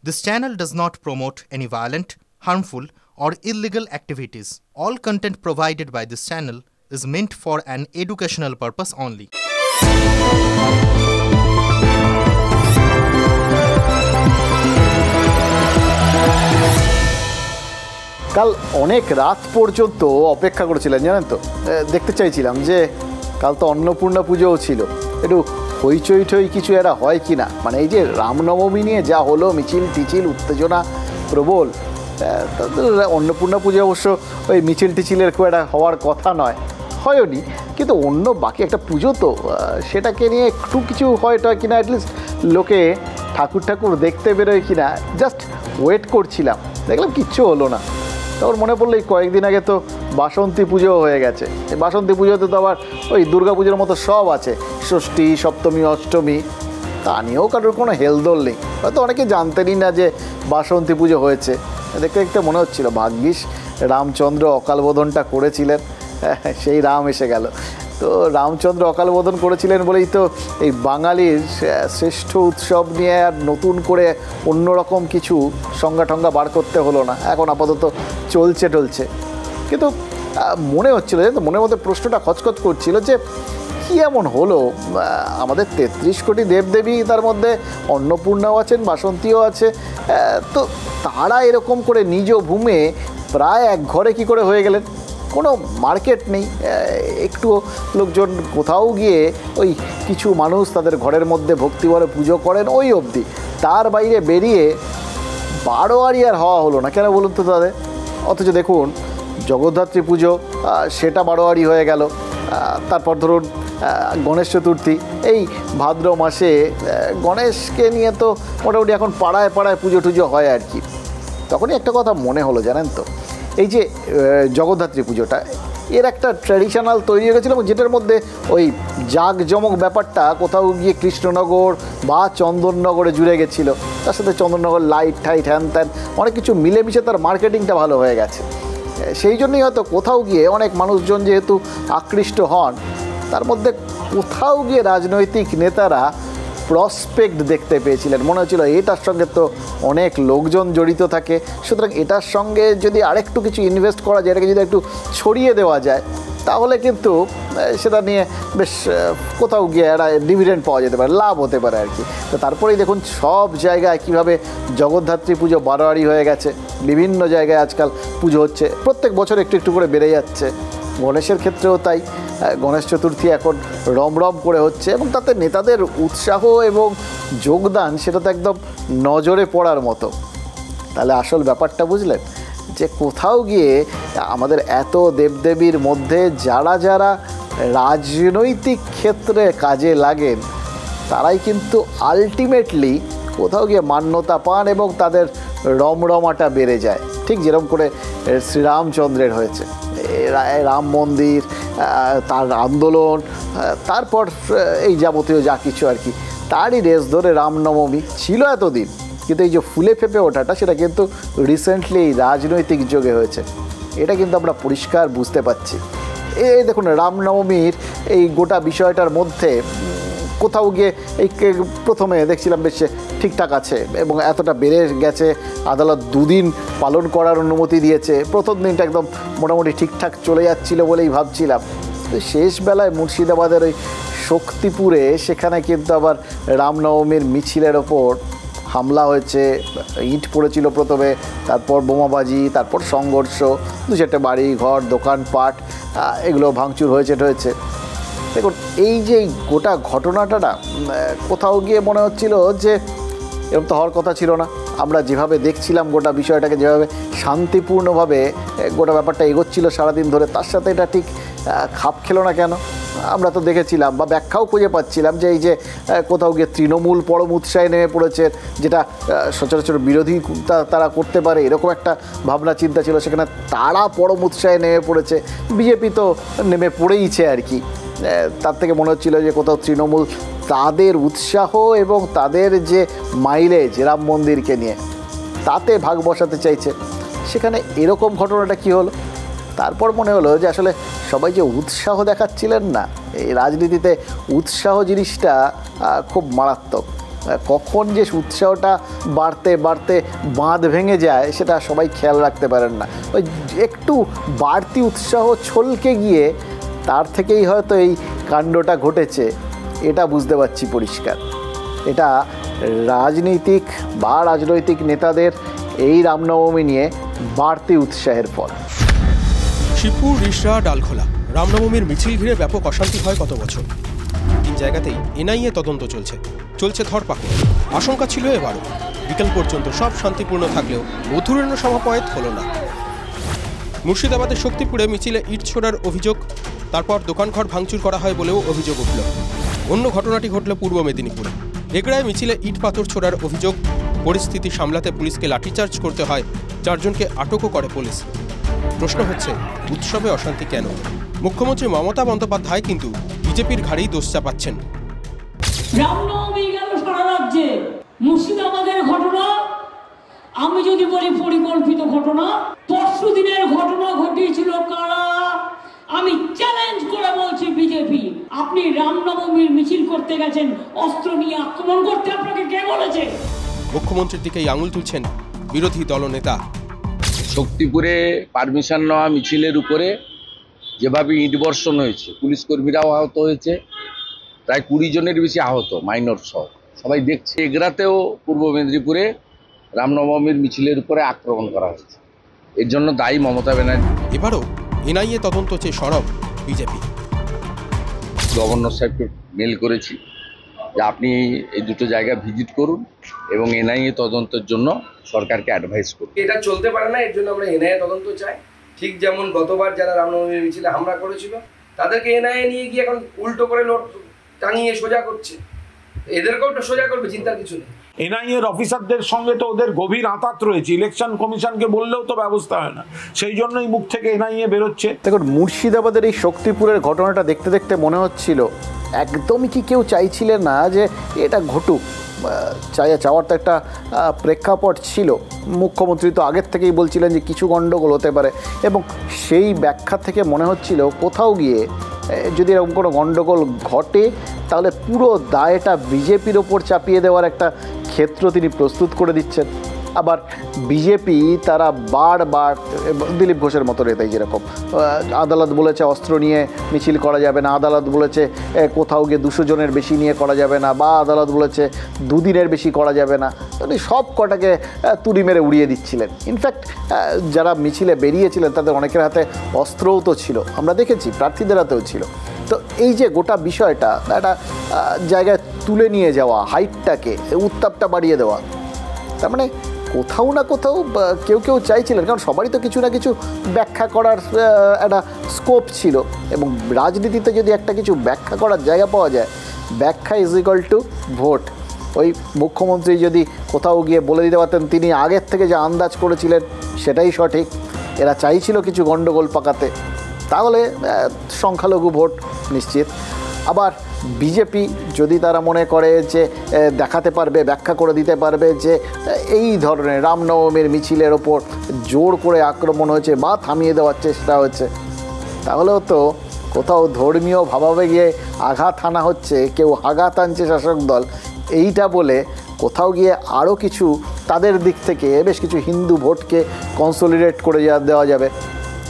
This channel does not promote any violent, harmful, or illegal activities. All content provided by this channel is meant for an educational purpose only. কাল অনেক রাত পর্যন্ত অপেক্ষা করেছিলেন জানেন তো, দেখতে চাইছিলাম যে কাল তো অন্নপূর্ণা পুজোও ছিল, একটু হইচই ঠই কিছু এরা হয় কি না। মানে এই যে রামনবমী নিয়ে যা হলো মিছিল টিচিল উত্তেজনা প্রবল, অন্নপূর্ণা পুজো অবশ্য ওই মিছিল টিচিলের খুব একটা হওয়ার কথা নয়, হয়নি, কিন্তু অন্য বাকি একটা পুজো তো সেটাকে নিয়ে একটু কিছু হয়টা কিনা, অ্যাটলিস্ট লোকে ঠাকুর দেখতে বেরোয় কিনা জাস্ট ওয়েট করছিলাম। দেখলাম কিচ্ছু হলো না। তারপর মনে পড়লো এই কয়েকদিন আগে তো বাসন্তী পুজোও হয়ে গেছে। এই বাসন্তী পুজোতে তো আবার ওই দুর্গা পুজোর মতো সব আছে, ষষ্ঠী সপ্তমী অষ্টমী, তা নিয়েও কারোর কোনো হেলদোল নেই। হয়তো অনেকে জানতেনই না যে বাসন্তী পুজো হয়েছে। দেখতে দেখতে মনে হচ্ছিল ভাগ্যিস রামচন্দ্র অকালবোধনটা করেছিলেন, সেই রাম এসে গেল। তো রামচন্দ্র অকালবোধন করেছিলেন বলেই তো এই বাঙালির শ্রেষ্ঠ উৎসব নিয়ে আর নতুন করে অন্যরকম কিছু সংজ্ঞা টঙ্গা বার করতে হলো না, এখন আপাতত চলছে। কিন্তু মনে হচ্ছিল যে মনের মধ্যে প্রশ্নটা খচখচ করছিল যে কী এমন হলো, আমাদের 33 কোটি দেবদেবী, তার মধ্যে অন্নপূর্ণাও আছেন, বাসন্তীও আছে, তো তারা এরকম করে নিজ ভূমে প্রায় এক ঘরে কী করে হয়ে গেলেন? কোনো মার্কেট নেই, একটু লোকজন কোথাও গিয়ে ওই কিছু মানুষ তাদের ঘরের মধ্যে ভক্তিভরে পুজো করেন ওই অবধি, তার বাইরে বেরিয়ে বারোয়ারি আর হওয়া হলো না। কেন বলুন তো তাদের? অথচ দেখুন জগদ্ধাত্রী পুজো সেটা বারোয়ারি হয়ে গেল, তারপর ধরুন গণেশ চতুর্থী, এই ভাদ্র মাসে গণেশকে নিয়ে তো মোটামুটি এখন পাড়ায় পুজো টুজো হয় আর কি। তখনই একটা কথা মনে হলো জানেন তো, এই যে জগদ্ধাত্রী পুজোটা এর একটা ট্র্যাডিশনাল তৈরি হয়ে গেছিলো, যেটার মধ্যে ওই জাঁকজমক ব্যাপারটা কোথাও গিয়ে কৃষ্ণনগর বা চন্দননগরে জুড়ে গেছিলো, তার সাথে চন্দননগর লাইট টাইট হ্যান ত্যান অনেক কিছু মিলেমিশে তার মার্কেটিংটা ভালো হয়ে গেছে। সেই জন্যই হয়তো কোথাও গিয়ে অনেক মানুষজন যেহেতু আকৃষ্ট হন, তার মধ্যে কোথাও গিয়ে রাজনৈতিক নেতারা প্রসপেক্ট দেখতে পেয়েছিলেন। মনে হচ্ছিল এটার সঙ্গে তো অনেক লোকজন জড়িত থাকে, সুতরাং এটার সঙ্গে যদি আরেকটু কিছু ইনভেস্ট করা যায়, এটাকে যদি একটু ছড়িয়ে দেওয়া যায়, তাহলে কিন্তু সেটা নিয়ে বেশ কোথাও গিয়ে একটা ডিভিডেন্ড পাওয়া যেতে পারে, লাভ হতে পারে আর কি। তো তারপরেই দেখুন সব জায়গায় কীভাবে জগদ্ধাত্রী পুজো বারোয়ারি হয়ে গেছে, বিভিন্ন জায়গায় আজকাল পুজো হচ্ছে, প্রত্যেক বছর একটু করে বেড়ে যাচ্ছে। গণেশের ক্ষেত্রেও তাই, গণেশ চতুর্থী এখন রমরম করে হচ্ছে, এবং তাতে নেতাদের উৎসাহ এবং যোগদান সেটা তো একদম নজরে পড়ার মতো। তাহলে আসল ব্যাপারটা বুঝলেন যে কোথাও গিয়ে আমাদের এত দেবদেবীর মধ্যে যারা রাজনৈতিক ক্ষেত্রে কাজে লাগেন, তারাই কিন্তু আলটিমেটলি কোথাও গিয়ে মান্যতা পান এবং তাদের রমরমাটা বেড়ে যায়, ঠিক যেরকম করে শ্রীরামচন্দ্রের হয়েছে। রাম মন্দির, তার আন্দোলন, তারপর এই যাবতীয় যা কিছু আর কি, তারই রেস ধরে রামনবমী ছিল এতদিন, কিন্তু এই যে ফুলে ফেপে ওঠাটা সেটা কিন্তু রিসেন্টলি এই রাজনৈতিক যুগে হয়েছে। এটা কিন্তু আমরা পরিষ্কার বুঝতে পারছি। এই দেখুন রামনবমীর এই গোটা বিষয়টার মধ্যে কোথাও গিয়ে এই প্রথমে দেখছিলাম বেশ ঠিকঠাক আছে, এবং এতটা বেড়ে গেছে, আদালত 2 দিন পালন করার অনুমতি দিয়েছে, প্রথম দিনটা একদম মোটামুটি ঠিকঠাক চলে যাচ্ছিলো বলেই ভাবছিলাম। শেষ বেলায় মুর্শিদাবাদের ওই শক্তিপুরে সেখানে কিন্তু আবার রামনবমীর মিছিলের ওপর হামলা হয়েছে, ইট পড়েছিল প্রথমে, তারপর বোমাবাজি, তারপর সংঘর্ষ, 2-4টে বাড়ি ঘর দোকানপাট এগুলো ভাঙচুর হয়েছে। দেখুন এই যে গোটা ঘটনাটা না, কোথাও গিয়ে মনে হচ্ছিল যে এরকম তো হওয়ার কথা ছিল না। আমরা যেভাবে দেখছিলাম গোটা বিষয়টাকে, যেভাবে শান্তিপূর্ণভাবে গোটা ব্যাপারটা এগোচ্ছিল সারাদিন ধরে, তার সাথে এটা ঠিক খাপ খেলো না কেন? আমরা তো দেখেছিলাম বা ব্যাখ্যাও খুঁজে পাচ্ছিলাম যে এই যে কোথাও গিয়ে তৃণমূল পরম উৎসাহে নেমে পড়েছে, যেটা সচরাচর বিরোধী তারা করতে পারে এরকম একটা ভাবনা চিন্তা ছিল, সেখানে তারা পরম উৎসাহে নেমে পড়েছে। বিজেপি তো নেমে পড়েইছে আর কি। তার থেকে মনে হচ্ছিল যে কোথাও তৃণমূল তাদের উৎসাহ এবং তাদের যে মাইলেজ রাম মন্দিরকে নিয়ে তাতে ভাগ বসাতে চাইছে, সেখানে এরকম ঘটনাটা কি হলো? তারপর মনে হলো যে আসলে সবাই যে উৎসাহ দেখাচ্ছিলেন না, এই রাজনীতিতে উৎসাহ জিনিসটা খুব মারাত্মক। কখন যে উৎসাহটা বাড়তে বাড়তে বাঁধ ভেঙে যায় সেটা সবাই খেয়াল রাখতে পারেন না। ওই একটু বাড়তি উৎসাহ ছলকে গিয়ে তার থেকেই হয়তো এই কাণ্ডটা ঘটেছে, এটা বুঝতে পারছি পরিষ্কার। এটা রাজনৈতিক বা রাজনৈতিক নেতাদের এই রামনবমী নিয়ে বাড়তি উৎসাহের ফল। শিবপুর, রিষড়া, ডালখোলা রামনবমীর মিছিল ঘিরে ব্যাপক অশান্তি হয় কত বছর। 3 জায়গাতেই এনআইএ তদন্ত চলছে ধরপাকড়। আশঙ্কা ছিল এবারও। বিকেল পর্যন্ত সব শান্তিপূর্ণ থাকলেও মধুরেন্দ্র সমাপয়েত হল না। মুর্শিদাবাদের শক্তিপুরে মিছিলে ইট ছোড়ার অভিযোগ, তারপর দোকানঘর ভাঙচুর করা হয় বলেও অভিযোগ উঠল। অন্য ঘটনাটি ঘটল পূর্ব মেদিনীপুরে। এগড়ায় মিছিলে ইট পাথর ছোড়ার অভিযোগ। পরিস্থিতি সামলাতে পুলিশকে লাঠিচার্জ করতে হয়, 4 জনকে আটকও করে পুলিশ। প্রশ্ন হচ্ছে, উৎসবে অশান্তি কেন? মুখ্যমন্ত্রী মমতা বন্দ্যোপাধ্যায় কিন্তু বিজেপির ঘাড়েই দোষ চাপাচ্ছেন। রামনবমী গেল সারা রাজ্যে, মুর্শিদাবাদের ঘটনা আমি যদি বলি পরিকল্পিত ঘটনা, পরশু দিনের ঘটনা ঘটিয়েছিল কারা? আমি চ্যালেঞ্জ করে বলছি বিজেপি, আপনি রামনবমীর মিছিল করতে গেছেন অস্ত্র নিয়ে আক্রমণ করতে, আপনাকে কে বলেছে? মুখ্যমন্ত্রীর দিকেই আঙুল তুলছেন বিরোধী দলনেতা। শক্তিপুরে পারমিশন নেওয়া মিছিলের উপরে যেভাবে ইট বর্ষণ হয়েছে, পুলিশ কর্মীরাও আহত হয়েছে, প্রায় 20 জনের বেশি আহত, মাইনর সহ সবাই দেখছে। এগরাতেও পূর্ব মেদিনীপুরে রামনবমীর মিছিলের উপরে আক্রমণ করা হয়েছে, এর জন্য দায়ী মমতা ব্যানার্জি। এবারও এনআইএ তদন্ত চেয়ে সরব বিজেপি। গভর্নর সাহেবকে মেল করেছি যে আপনি এই দুটো জায়গা ভিজিট করুন এবং এনআইএ তদন্তের জন্য সরকারকে অ্যাডভাইস করুন। এটা চলতে পারে না, এর জন্য আমরা এনআইএ তদন্ত চাই। ঠিক যেমন গতবার যারা রামনবমীর মিছিলে হামলা করেছিল তাদেরকে এনআইএ নিয়ে গিয়ে এখন উল্টো করে নোট টাঙিয়ে সোজা করছে, এদেরকেও তো সোজা করবে, চিন্তার কিছু নেই। এনআইএর অফিসারদের সঙ্গে তো ওদের গভীর আঁতাত রয়েছে, ইলেকশন কমিশনকে বললেও তো ব্যবস্থা হয় না, সেই জন্যই মুখ থেকে এনআইএ বেরোচ্ছে। দেখুন, মুর্শিদাবাদের এই শক্তিপুরের ঘটনাটা দেখতে দেখতে মনে হচ্ছিল একদমই কি কেউ চাইছিলেন না যে এটা ঘটুক। চাওয়ার তো একটা প্রেক্ষাপট ছিল। মুখ্যমন্ত্রী তো আগের থেকেই বলছিলেন যে কিছু গণ্ডগোল হতে পারে, এবং সেই ব্যাখ্যা থেকে মনে হচ্ছিল কোথাও গিয়ে যদি এরকম কোনো গণ্ডগোল ঘটে তাহলে পুরো দায়টা বিজেপির ওপর চাপিয়ে দেওয়ার একটা ক্ষেত্র তিনি প্রস্তুত করে দিচ্ছেন। আবার বিজেপি তারা বারবার দিলীপ ঘোষের মতো নেতাই, যেরকম আদালত বলেছে অস্ত্র নিয়ে মিছিল করা যাবে না, আদালত বলেছে কোথাও গিয়ে 200 জনের বেশি নিয়ে করা যাবে না, বা আদালত বলেছে 2 দিনের বেশি করা যাবে না, উনি সব কটাকে তুড়ি মেরে উড়িয়ে দিচ্ছিলেন। ইনফ্যাক্ট যারা মিছিলে বেরিয়েছিলেন তাদের অনেকের হাতে অস্ত্রও তো ছিল, আমরা দেখেছি প্রার্থীদের হাতেও ছিল। তো এই যে গোটা বিষয়টা একটা জায়গায় তুলে নিয়ে যাওয়া, হাইটটাকে, উত্তাপটা বাড়িয়ে দেওয়া, তার মানে কোথাও না কোথাও কেউ চাইছিলেন, কারণ সবারই তো কিছু না কিছু ব্যাখ্যা করার একটা স্কোপ ছিল, এবং রাজনীতিতে যদি একটা কিছু ব্যাখ্যা করার জায়গা পাওয়া যায়, ব্যাখ্যা ইজ ইকুয়াল টু ভোট। ওই মুখ্যমন্ত্রী যদি কোথাও গিয়ে বলে দিতে পারতেন তিনি আগের থেকে যে আন্দাজ করেছিলেন সেটাই সঠিক, এরা চাইছিল কিছু গণ্ডগোল পাকাতে, তাহলে সংখ্যালঘু ভোট নিশ্চিত। আবার বিজেপি যদি তারা মনে করে যে দেখাতে পারবে, ব্যাখ্যা করে দিতে পারবে যে এই ধরনের রামনবমীর মিছিলের ওপর জোর করে আক্রমণ হয়েছে বা থামিয়ে দেওয়ার চেষ্টা হচ্ছে, তাহলেও তো কোথাও ধর্মীয় ভাবাবেগে আঘাত আনা হচ্ছে, কেউ আঘাত আনছে শাসক দল, এইটা বলে কোথাও গিয়ে আরও কিছু তাদের দিক থেকে বেশ কিছু হিন্দু ভোটকে কনসোলিডেট করে দেওয়া যাবে,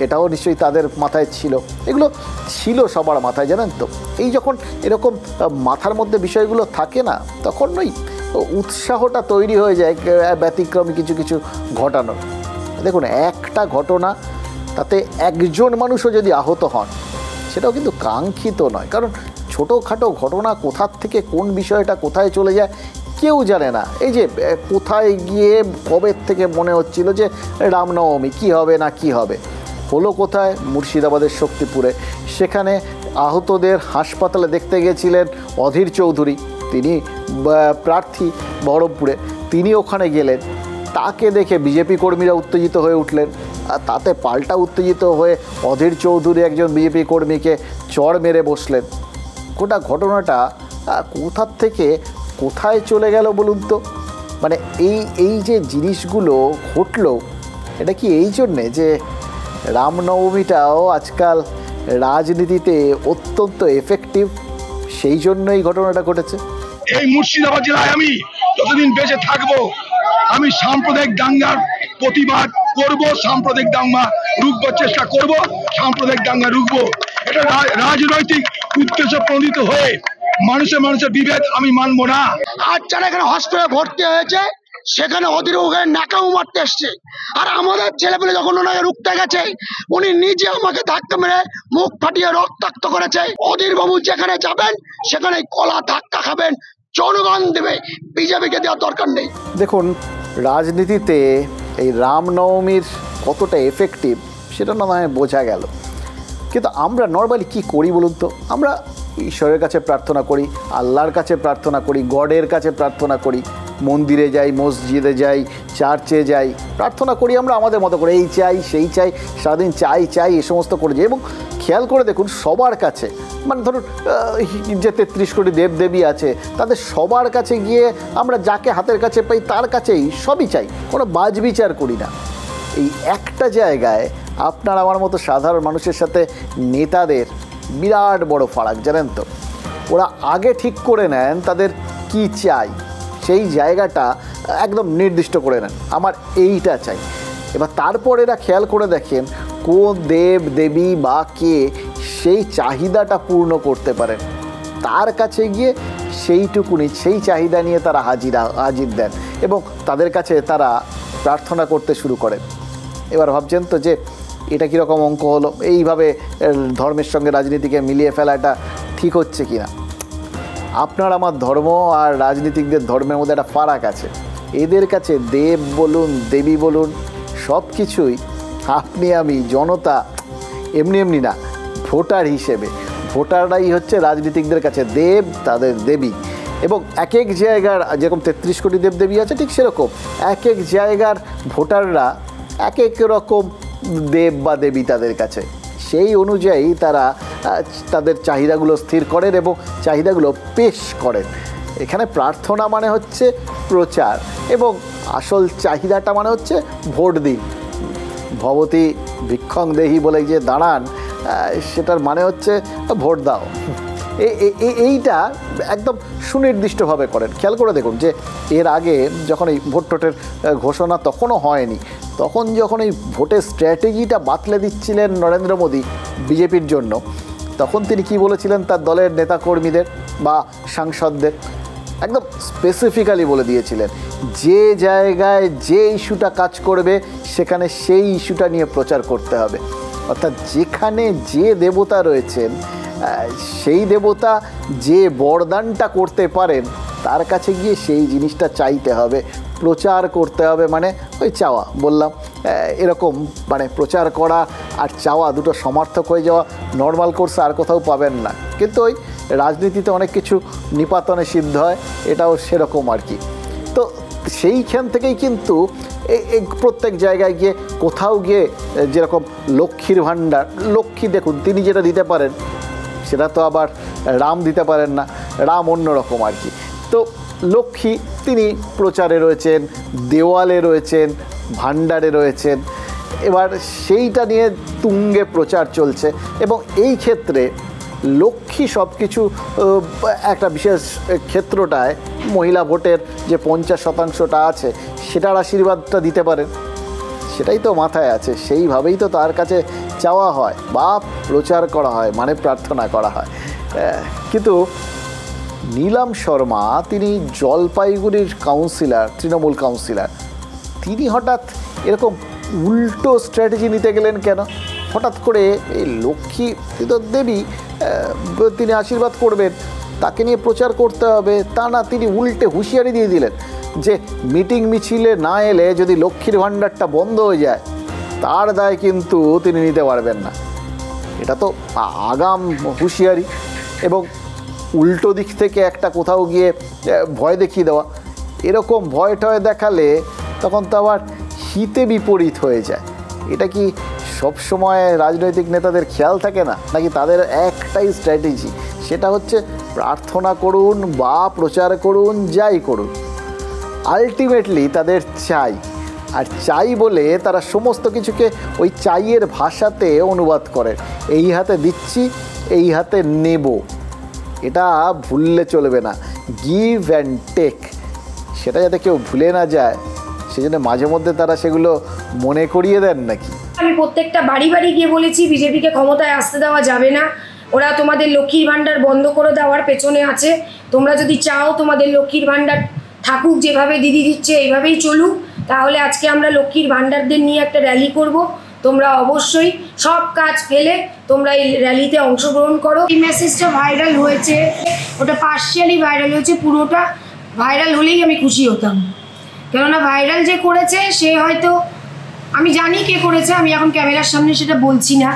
এটাও নিশ্চয়ই তাদের মাথায় ছিল। এগুলো ছিল সবার মাথায়, জানেন তো। এই যখন এরকম মাথার মধ্যে বিষয়গুলো থাকে না, তখন ওই উৎসাহটা তৈরি হয়ে যায় ব্যতিক্রমী কিছু কিছু ঘটানোর। দেখুন, একটা ঘটনা তাতে একজন মানুষও যদি আহত হন, সেটাও কিন্তু কাঙ্ক্ষিত নয়, কারণ ছোটোখাটো ঘটনা কোথার থেকে কোন বিষয়টা কোথায় চলে যায় কেউ জানে না। এই যে কোথায় গিয়ে কবে থেকে মনে হচ্ছিল যে রামনবমী কী হবে না কী হবে, হলো কোথায়? মুর্শিদাবাদের শক্তিপুরে। সেখানে আহতদের হাসপাতালে দেখতে গেছিলেন অধীর চৌধুরী, তিনি প্রার্থী বহরমপুরে, তিনি ওখানে গেলেন, তাকে দেখে বিজেপি কর্মীরা উত্তেজিত হয়ে উঠলেন, আর তাতে পাল্টা উত্তেজিত হয়ে অধীর চৌধুরী একজন বিজেপি কর্মীকে চড় মেরে বসলেন। গোটা ঘটনাটা কোথার থেকে কোথায় চলে গেল বলুন তো। মানে এই যে জিনিসগুলো ঘটলো, এটা কি এই জন্যে যে রামনবমীটাও আজকাল রাজনীতিতে অত্যন্ত এফেক্টিভ, সেই জন্য এই ঘটনাটা ঘটেছে? এই মুর্শিদাবাদ জেলায় আমি যতদিন বেঁচে থাকবো আমি সাম্প্রদায়িক দাঙ্গার প্রতিবাদ করব, সাম্প্রদায়িক দাঙ্গা রুখবার চেষ্টা করব, সাম্প্রদায়িক দাঙ্গা রুখবো। এটা রাজনৈতিক উদ্দেশ্য প্রণোদিত হয়ে মানুষের বিভেদ আমি মানবো না। আর যারা এখানে হসপিটালে ভর্তি হয়েছে সেখানে অধীর ওখানে নাকাও মারতে এসছে, আর আমাদের ছেলেপেলে যখন ওনাকে রুখতে গেছে উনি নিজে আমাকে ধাক্কা মেরে মুখ ফাটিয়ে রক্তাক্ত করেছে। অধীর বাবু যেখানে যাবেন সেখানে কলা ধাক্কা খাবেন, জনগণ দেবে, বিজেপিকে দেওয়ার দরকার নেই। দেখুন, রাজনীতিতে এই রামনবমীর কতটা এফেক্টিভ সেটা না হয় বোঝা গেল, কিন্তু আমরা নর্মালি কি করি বলুন তো? আমরা ঈশ্বরের কাছে প্রার্থনা করি, আল্লাহর কাছে প্রার্থনা করি, গডের কাছে প্রার্থনা করি, মন্দিরে যাই, মসজিদে যাই, চার্চে যাই, প্রার্থনা করি আমরা আমাদের মতো করে, এই চাই সেই চাই, সারাদিন চাই এ সমস্ত করে যাই। এবং খেয়াল করে দেখুন, সবার কাছে মানে ধরুন যে 33 কোটি দেবদেবী আছে তাদের সবার কাছে গিয়ে আমরা যাকে হাতের কাছে পাই তার কাছেই সবই চাই, কোনো বাজবিচার করি না। এই একটা জায়গায় আপনার আমার মতো সাধারণ মানুষের সাথে নেতাদের বিরাট বড় ফারাক, জানেন তো? ওরা আগে ঠিক করে নেন তাদের কি চাই, সেই জায়গাটা একদম নির্দিষ্ট করে নেন, আমার এইটা চাই। এবার তারপর এরা খেয়াল করে দেখেন কোন দেব দেবী বা কে সেই চাহিদাটা পূর্ণ করতে পারেন, তার কাছে গিয়ে সেইটুকুনি সেই চাহিদা নিয়ে তারা হাজির দেন এবং তাদের কাছে তারা প্রার্থনা করতে শুরু করেন। এবার ভাবছেন তো যে এটা কীরকম অঙ্ক হলো? এইভাবে ধর্মের সঙ্গে রাজনীতিকে মিলিয়ে ফেলাটা ঠিক হচ্ছে কি না? আপনার আমার ধর্ম আর রাজনীতিকদের ধর্মের মধ্যে একটা ফারাক আছে। এদের কাছে দেব বলুন, দেবী বলুন, সব কিছুই আপনি আমি জনতা এমনি না, ভোটার হিসেবে ভোটাররাই হচ্ছে রাজনীতিকদের কাছে দেব, তাদের দেবী। এবং এক এক জায়গার যেরকম 33 কোটি দেবদেবী আছে ঠিক সেরকম এক এক জায়গার ভোটাররা এক এক রকম দেব বা দেবী তাদের কাছে, সেই অনুযায়ী তারা তাদের চাহিদাগুলো স্থির করেন এবং চাহিদাগুলো পেশ করেন। এখানে প্রার্থনা মানে হচ্ছে প্রচার এবং আসল চাহিদাটা মানে হচ্ছে ভোট দিন, ভবতী ভিক্ষং দেহি বলে যে দাঁড়ান, সেটার মানে হচ্ছে ভোট দাও। এইটা একদম সুনির্দিষ্টভাবে করেন। খেয়াল করে দেখুন যে এর আগে যখন এই ভোট টোটের ঘোষণা তখনও হয়নি, তখন যখন এই ভোটের স্ট্র্যাটেজিটা বাতলে দিচ্ছিলেন নরেন্দ্র মোদী বিজেপির জন্য, তখন তিনি কি বলেছিলেন তার দলের নেতাকর্মীদের বা সাংসদদের? একদম স্পেসিফিক্যালি বলে দিয়েছিলেন যে জায়গায় যে ইস্যুটা কাজ করবে সেখানে সেই ইস্যুটা নিয়ে প্রচার করতে হবে। অর্থাৎ যেখানে যে দেবতা রয়েছেন সেই দেবতা যে বরদানটা করতে পারেন তার কাছে গিয়ে সেই জিনিসটা চাইতে হবে, প্রচার করতে হবে। মানে ওই চাওয়া বললাম এরকম, মানে প্রচার করা আর চাওয়া দুটো সমার্থক হয়ে যাওয়া নর্মাল কোর্সে আর কোথাও পাবেন না। কিন্তু ওই রাজনীতিতে অনেক কিছু নিপাতনে সিদ্ধ হয়, এটাও সেরকম আর কি। তো সেইখান থেকেই কিন্তু প্রত্যেক জায়গায় গিয়ে কোথাও গিয়ে যেরকম লক্ষ্মীর ভাণ্ডার, লক্ষ্মী দেখুন তিনি যেটা দিতে পারেন সেটা তো আবার রাম দিতে পারেন না, রাম অন্য রকম আর কি। তো লক্ষ্মী তিনি প্রচারে রয়েছেন, দেওয়ালে রয়েছেন, ভাণ্ডারে রয়েছেন, এবার সেইটা নিয়ে তুঙ্গে প্রচার চলছে। এবং এই ক্ষেত্রে লক্ষ্মী সব কিছু একটা বিশেষ ক্ষেত্রটায় মহিলা ভোটের যে 50% আছে সেটার আশীর্বাদটা দিতে পারেন, সেটাই তো মাথায় আছে, সেইভাবেই তো তার কাছে চাওয়া হয় বা প্রচার করা হয়, মানে প্রার্থনা করা হয়। কিন্তু নীলাম শর্মা তিনি জলপাইগুড়ির কাউন্সিলর, তৃণমূল কাউন্সিলর, তিনি হঠাৎ এরকম উল্টো স্ট্র্যাটেজি নিতে গেলেন কেন? হঠাৎ করে এই লক্ষ্মী তো দেবী, তিনি আশীর্বাদ করবেন, তাকে নিয়ে প্রচার করতে হবে তা না, তিনি উল্টে হুঁশিয়ারি দিয়ে দিলেন যে মিটিং মিছিলে না এলে যদি লক্ষ্মীর ভাণ্ডারটা বন্ধ হয়ে যায় তার দায় কিন্তু তিনি নিতে পারবেন না। এটা তো আগাম হুঁশিয়ারি এবং উল্টো দিক থেকে একটা কোথাও গিয়ে ভয় দেখিয়ে দেওয়া। এরকম ভয় টয় দেখালে তখন তো আবার হিতে বিপরীত হয়ে যায়। এটা কি সবসময় রাজনৈতিক নেতাদের খেয়াল থাকে না, নাকি তাদের একটাই স্ট্র্যাটেজি, সেটা হচ্ছে প্রার্থনা করুন বা প্রচার করুন, যাই করুন, আলটিমেটলি তাদের চাই, আর চাই বলে তারা সমস্ত কিছুকে ওই চাইয়ের ভাষাতে অনুবাদ করে, এই হাতে দিচ্ছি এই হাতে নেব। এটা ভুললে চলবে না। গিভ অ্যান্ড টেক, সেটা যাতে কেউ ভুলে না যায় সেজন্য মাঝে মধ্যে তারা সেগুলো মনে করিয়ে দেন নাকি? আমি প্রত্যেকটা বাড়ি বাড়ি গিয়ে বলেছি বিজেপিকে ক্ষমতায় আসতে দেওয়া যাবে না, ওরা তোমাদের লক্ষ্মীর ভাণ্ডার বন্ধ করে দেওয়ার পেছনে আছে। তোমরা যদি চাও তোমাদের লক্ষ্মীর ভাণ্ডার থাকুক, যেভাবে দিদি দিচ্ছে এইভাবেই চলুক, তাহলে আজকে আমরা লক্ষ্মীর ভাণ্ডারদের নিয়ে একটা র্যালি করব। তোমরা অবশ্যই সব কাজ ফেলে তোমরা এই র্যালিতে অংশগ্রহণ করো। এই মেসেজটা ভাইরাল হয়েছে, ওটা পার্শিয়ালি ভাইরাল হয়েছে, পুরোটা ভাইরাল হলেই আমি খুশি হতাম। কেননা ভাইরাল যে করেছে সে হয়তো, আমি জানি কে করেছে, আমি এখন ক্যামেরার সামনে সেটা বলছি না।